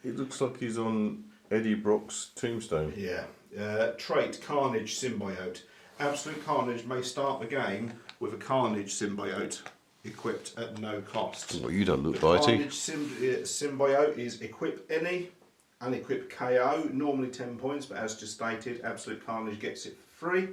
It looks like he's on Eddie Brock's tombstone. Yeah. Trait, Carnage Symbiote. Absolute Carnage may start the game with a Carnage Symbiote equipped at no cost. Well, you don't look The bitey. Carnage Symbiote is equip any, unequip KO, normally 10 points, but as just stated, Absolute Carnage gets it for free.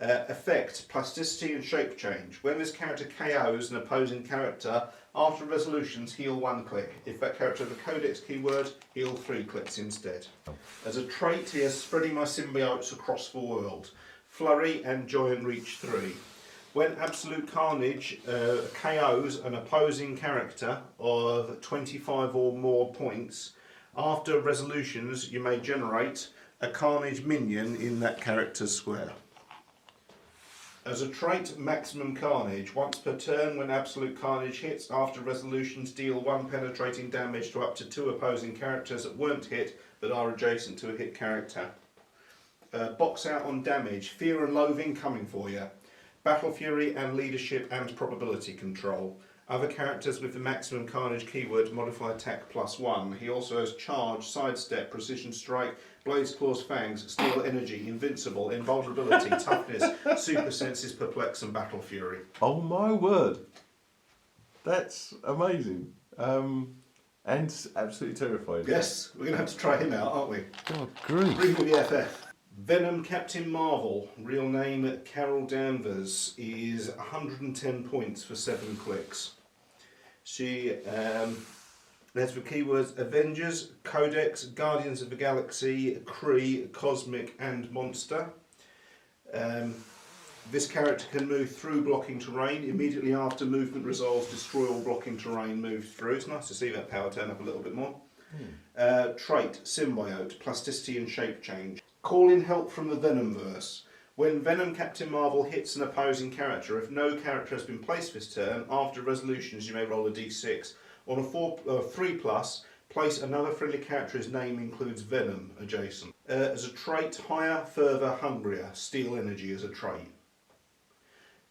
Effect, plasticity and shape change. When this character KOs an opposing character, after resolutions heal 1 click. If that character has a Codex keyword, heal 3 clicks instead. As a trait, he has spreading my symbiotes across the world. Flurry and Giant Reach 3. When Absolute Carnage KOs an opposing character of 25 or more points, after resolutions you may generate a Carnage minion in that character's square. As a trait, Maximum Carnage. Once per turn, when Absolute Carnage hits, after resolutions deal 1 penetrating damage to up to 2 opposing characters that weren't hit but are adjacent to a hit character. Box out on damage. Fear and Loathing coming for you. Battle Fury and Leadership and Probability Control. Other characters with the Maximum Carnage keyword modify attack +1. He also has Charge, Sidestep, Precision Strike, Blaze Claws, Fangs, Steel Energy, Invincible, Invulnerability, Toughness, Super Senses, Perplex and Battle Fury. Oh my word! That's amazing. And absolutely terrifying. Yes, we're going to have to try him out, aren't we? God, grief. Bring the FF. Venom Captain Marvel, real name Carol Danvers, is 110 points for 7 clicks. She has for keywords Avengers, Codex, Guardians of the Galaxy, Kree, Cosmic and Monster. This character can move through blocking terrain. Immediately after movement resolves, destroy all blocking terrain moved through. It's nice to see that power turn up a little bit more. Trait, Symbiote, Plasticity and Shape Change. Call in help from the Venomverse. When Venom Captain Marvel hits an opposing character, if no character has been placed this turn, after resolutions you may roll a d6. On a 3+, place another friendly character whose name includes Venom adjacent. As a trait, Higher, Further, Hungrier. Steel Energy as a trait.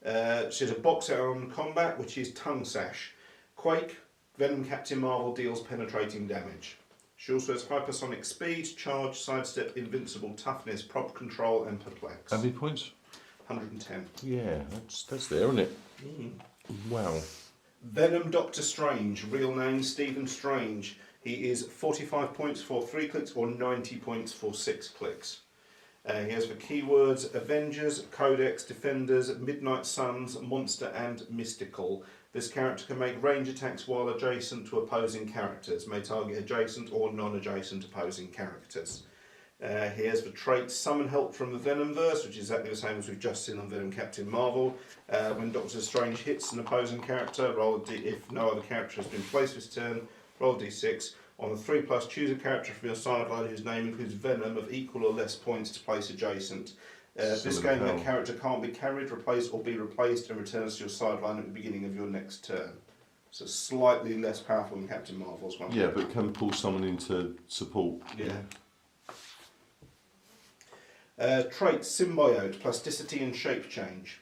She has a box out on combat, which is Tongue Sash. Quake, Venom Captain Marvel deals penetrating damage. She also has Hypersonic Speed, Charge, Sidestep, Invincible, Toughness, Prop Control and Perplex. How many points? 110. Yeah, that's there, isn't it? Wow. Venom Doctor Strange, real name Stephen Strange. He is 45 points for 3 clicks or 90 points for 6 clicks. He has the keywords Avengers, Codex, Defenders, Midnight Suns, Monster and Mystical. This character can make range attacks while adjacent to opposing characters. May target adjacent or non-adjacent opposing characters. He has the trait Summon Help from the Venomverse, which is exactly the same as we've just seen on Venom Captain Marvel. When Doctor Strange hits an opposing character, roll a d. If no other character has been placed this turn, roll a d6. On a 3+, choose a character from your sideline whose name includes Venom of equal or less points to place adjacent. This game, that character can't be carried, replaced or be replaced and returns to your sideline at the beginning of your next turn. So slightly less powerful than Captain Marvel's one. Yeah, but can pull someone into support. Yeah. Trait, Symbiote, Plasticity and Shape Change.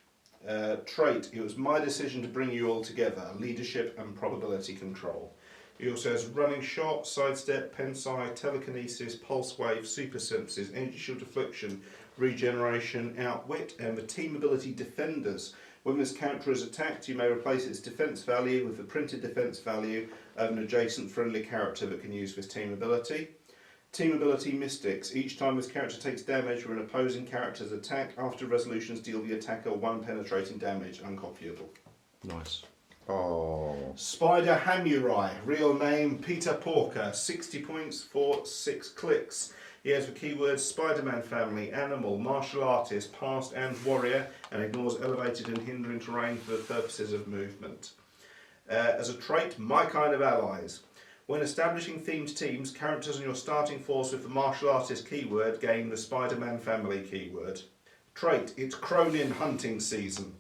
Trait, it was my decision to bring you all together, Leadership and Probability Control. He also has Running Shot, Sidestep, Pensai, Telekinesis, Pulse Wave, Super Senses, Energy Shield Deflection, Regeneration, Outwit, and the Team Ability Defenders. When this character is attacked, you may replace its defense value with the printed defense value of an adjacent friendly character that can use this team ability. Team Ability Mystics. Each time this character takes damage from an opposing character's attack, after resolutions deal the attacker 1 penetrating damage, uncopyable. Nice. Oh. Spider HAMURAI, real name Peter Porker, 60 points for 6 clicks. He has the keywords Spider-Man family, animal, martial artist, past and warrior, and ignores elevated and hindering terrain for the purposes of movement. As a trait, my kind of allies. When establishing themed teams, characters in your starting force with the martial artist keyword gain the Spider-Man family keyword. Trait, it's Cronin hunting season,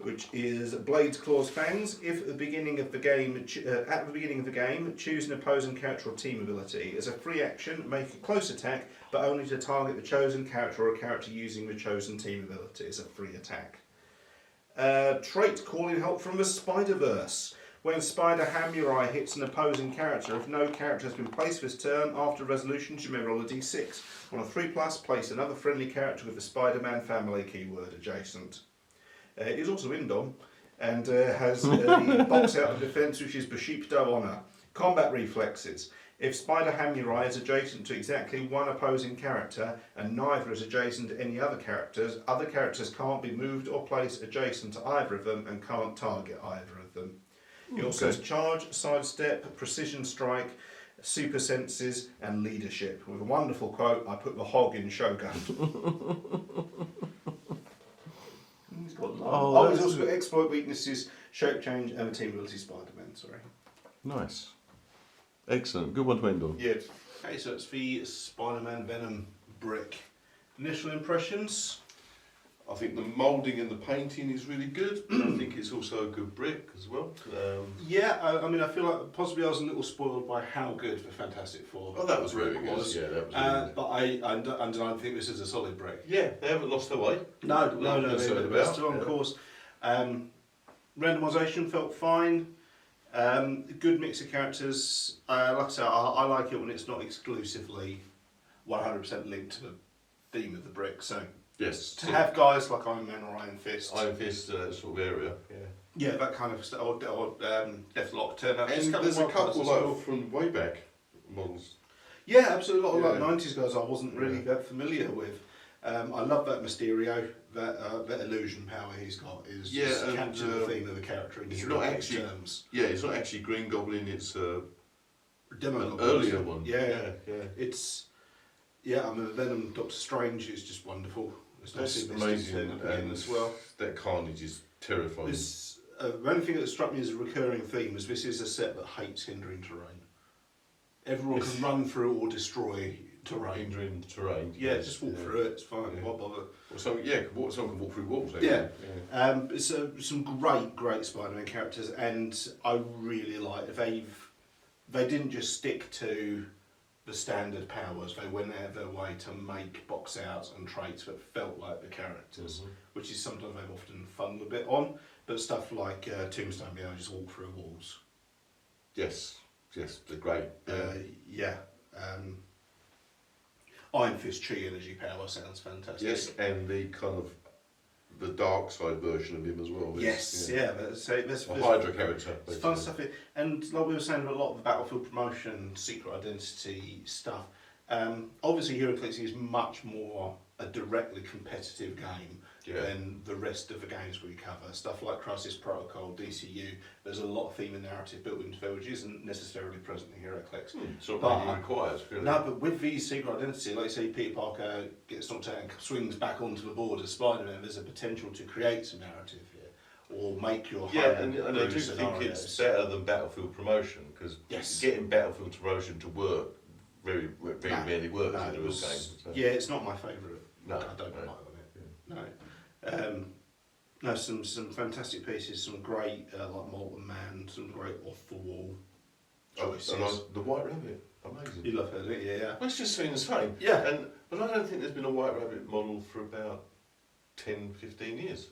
which is Blades, Claws, Fangs. If at the beginning of the game, choose an opposing character or team ability. As a free action, make a close attack, but only to target the chosen character or a character using the chosen team ability. It's a free attack. Trait, calling help from the Spider-Verse. When Spider HAMURAI hits an opposing character, if no character has been placed this turn, after resolutions you may roll a d6. On a 3+, place another friendly character with the Spider-Man family keyword adjacent. It is also Indom, and has a box out of defense which is Bashipto Honor. Combat reflexes. If Spider HAMURAI is adjacent to exactly one opposing character and neither is adjacent to any other characters can't be moved or placed adjacent to either of them and can't target either of them. He also has charge, sidestep, precision strike, super senses and leadership. With a wonderful quote, I put the hog in Shogun. He's got he's also got exploit weaknesses, shape change and a team ability Spider-Man, sorry. Nice. Excellent. Good one to end on. Yeah. Okay, so it's the Spider-Man Venom brick. Initial impressions? I think the moulding and the painting is really good, but I think it's also a good brick as well. Yeah, I mean, I feel like possibly I was a little spoiled by how good the Fantastic Four. Oh, that was really good. Was. Yeah, that was really good. But I don't think this is a solid brick. Yeah, they haven't lost their way. No, they're still on course. Randomisation felt fine. Good mix of characters. Like I say, I like it when it's not exclusively 100% linked to the theme of the brick. So. Yes. To have guys like Iron Man or Iron Fist. Iron Fist, sort of area, yeah. Yeah, that kind of stuff. Or DEATHLOK turn up. And there's a couple like, from way back models. Yeah, absolutely. A lot of like 90s guys I wasn't really that familiar with. I love that Mysterio, that illusion power he's got is just capture the theme of the character in terms. Yeah, it's not actually Green Goblin, it's Demogoblin. An earlier one. Yeah. It's I mean, Venom Doctor Strange is just wonderful. That's amazing, and as well, that Carnage is terrifying. The only thing that struck me as a recurring theme is this is a set that hates hindering terrain. Everyone can run through or destroy terrain. Hindering terrain. Yeah, just walk through it. It's fine. Yeah. What bother? Well, someone can walk through walls. It's some great Spider-Man characters, and I really like they didn't just stick to the standard powers. They went out of their way to make box outs and traits that felt like the characters, which is sometimes they've often funneled a bit on. But stuff like Tombstone being able to just walk through walls. Yes, they're great. Iron Fist Chi energy power sounds fantastic. Yes, and the kind of the dark side version of him as well. There's a Hydra character. It's fun stuff. And like we were saying, a lot of the Battlefield promotion, secret identity stuff. Obviously, Heroclix is much more a directly competitive game than the rest of the games we cover. Stuff like Crisis Protocol, DCU. There's a lot of theme and narrative built into there, which isn't necessarily present in Heroclix. So really required, really. No, but with these secret identity, like say Peter Parker gets knocked out and swings back onto the board as Spider-Man, there's a potential to create some narrative here, or make your and I do think it's better than Battlefield promotion, because getting Battlefield promotion to work very rarely works in a real game. So. Yeah, it's not my favourite. No, I don't rely on it. No. Some fantastic pieces, some great like Molten Man, some great off the wall choices. The White Rabbit, amazing. You love it, don't you? Yeah. Well, it's just seen as fame. Yeah. But I don't think there's been a White Rabbit model for about 10, 15 years.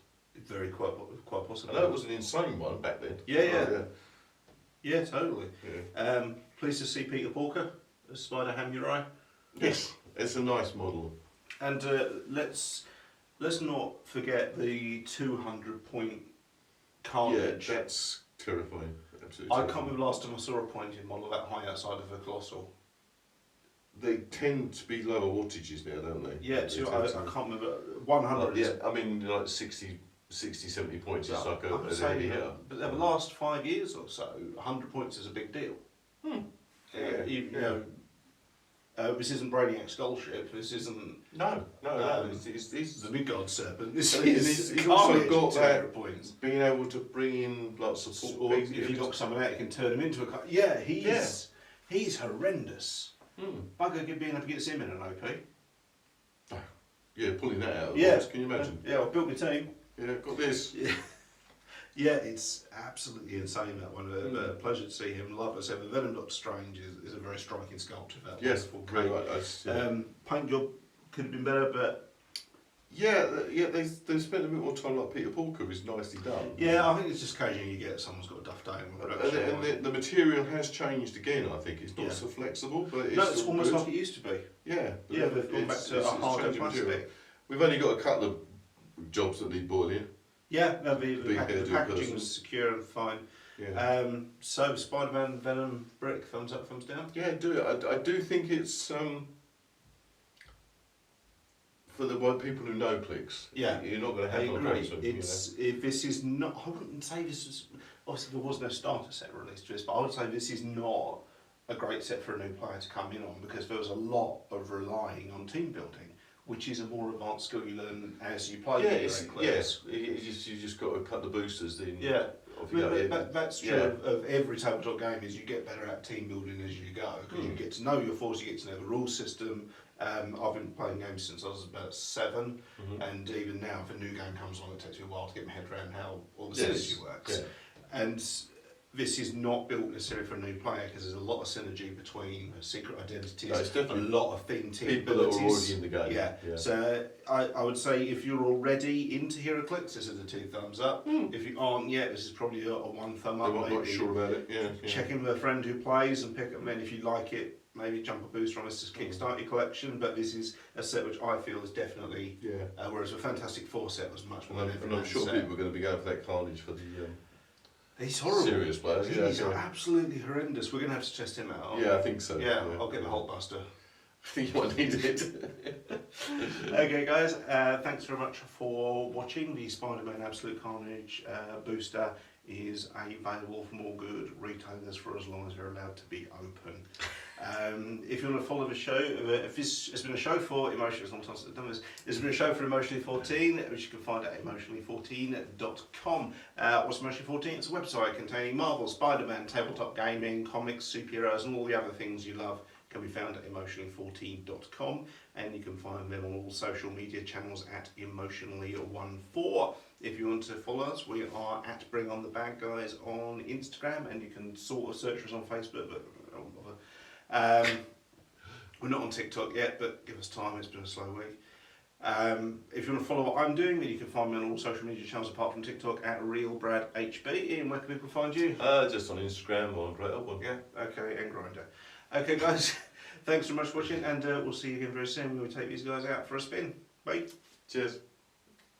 Quite possibly. I know it was an insane one back then. Yeah, totally. Yeah. Pleased to see Peter Parker as Spider HAMURAI. Yes, it's a nice model. And let's not forget the 200-point Carnage. Yeah, that's terrifying. Absolutely. I can't remember the last time I saw a pointed model that high outside of a Colossal. They tend to be lower wattages now, don't they? Yeah, I can't remember. 100 I mean, like 60, 70 points is like a heavy hitter. But over the last 5 years or so, 100 points is a big deal. This isn't Brainiac Skullship, this isn't... No, this is the Midgard Serpent. This he's also got that points. Being able to bring in lots of support. Or if you knock someone out, you can turn him into a... Yeah, he's horrendous. Bugger being able to get him in an OP. Yeah, pulling that out of the Yeah. box, can you imagine? Yeah, I've built my team. Yeah, got this. Yeah, it's absolutely insane, that one. A pleasure to see him. Like I said, the Venom Doctor Strange is a very striking sculpture. That Yes, wonderful very cape. right. Paint job could have been better, but Yeah, they spent a bit more time like Peter Porker is nicely done. yeah, I think it's just occasionally you get someone's got a duff day on production. And the material has changed again, I think. It's not Yeah. so flexible, but it's No, it's still almost good. like it used to be. Yeah. Yeah, they've gone back to a harder changing material. plastic. We've only got a couple of jobs that need boiling. Yeah, no, Big the hairdo packaging person. was secure and fine. Yeah. So Spider-Man, Venom, Brick, thumbs up, thumbs down? Yeah, do it. I do think it's for the people who know clicks. Yeah, You're not going to I have no agree. problem. It's if this is not, I wouldn't say this was, obviously there was no starter set released to this, but I would say this is not a great set for a new player to come in on, because there was a lot of relying on team building, which is a more advanced skill you learn as you play. Yes. You just got to cut the boosters in. Yeah. Off you go. That's true of every tabletop game. Is you get better at team building as you go, because you get to know your force, you get to know the rule system. I've been playing games since I was about 7, and even now, if a new game comes along, it takes me a while to get my head around how all the synergy works. Yeah. And this is not built necessarily for a new player, because there's a lot of synergy between secret identities, No, it's definitely a lot of theme team people that abilities. are already in the game. Yeah. So I would say if you're already into Heroclix, this is a 2 thumbs up. If you aren't yet, this is probably a 1 thumb up. I'm not sure about it. Yeah. Check in with a friend who plays and pick up. And then if you like it, maybe jump a booster on this to kickstart your collection. But this is a set which I feel is definitely. Yeah. Whereas the Fantastic Four set was much more. And I'm sure people are going to be going for that Carnage for the He's horrible. serious players. He's absolutely horrendous. We're going to have to test him out. Yeah, I think so. Yeah, I'll get the Hulkbuster. I think you might need it. Okay, guys, thanks very much for watching. The Spider-Man Absolute Carnage booster is available from all good retailers for as long as they're allowed to be open. If you want to follow the show, if this has been a show for Emotionally, it's a long time since I've done this, this has been a show for Emotionally 14, which you can find at emotionally14.com. What's Emotionally 14? It's a website containing Marvel, Spider-Man, tabletop gaming, comics, superheroes, and all the other things you love. Can be found at emotionally14.com, and you can find them on all social media channels at emotionally14. If you want to follow us, we are at Bring On The Bad Guys on Instagram, and you can sort of search for us on Facebook, but I won't bother. We're not on TikTok yet, but give us time, it's been a slow week. If you want to follow what I'm doing, then you can find me on all social media channels apart from TikTok at RealBradHB. Ian, where can people find you? Just on Instagram or Great Old One. Yeah, okay, and Grindr. Okay, guys, thanks so much for watching, and we'll see you again very soon when we take these guys out for a spin. Bye. Cheers.